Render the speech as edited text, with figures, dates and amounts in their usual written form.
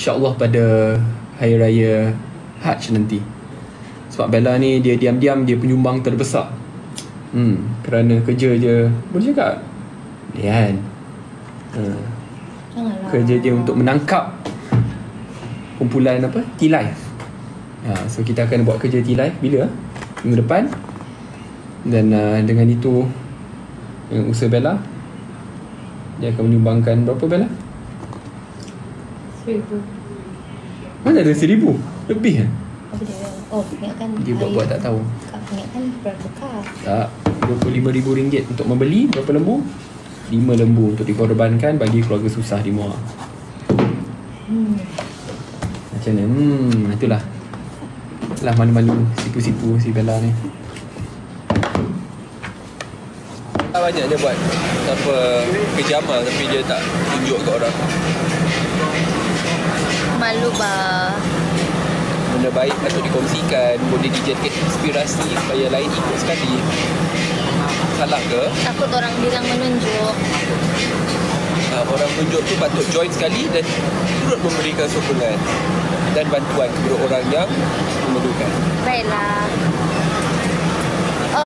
InsyaAllah pada Hari Raya Hajj nanti. Sebab Bella ni dia diam-diam dia penyumbang terbesar. Kerana kerja je. Boleh cakap? Boleh kan? Kerja dia untuk menangkap kumpulan apa? T-Life. So kita akan buat kerja T-Life bila? Minggu depan. Dan dengan itu, dengan usaha Bella, dia akan menyumbangkan berapa Bella? 1,000. Mana ada 1,000? Lebih kan? Apa dia? Oh, ingatkan Dia buat tak tahu. Ingatkan berapa kah? Tak, RM25,000 untuk membeli berapa lembu? 5 lembu untuk dikorbankan bagi keluarga susah di Muar. Macam mana? Itulah. Itulah malu-malu sipu-sipu si Bella ni. Banyak dia buat apa kerja amal tapi dia tak tunjuk ke orang. Malu bah. Benda baik patut dikongsikan, boleh dijadikan inspirasi supaya lain ikut sekali. Salah ke? Takut orang bilang menunjuk. Orang tunjuk tu patut join sekali dan turut memberikan sokongan dan bantuan kepada orang yang memerlukan. Baiklah.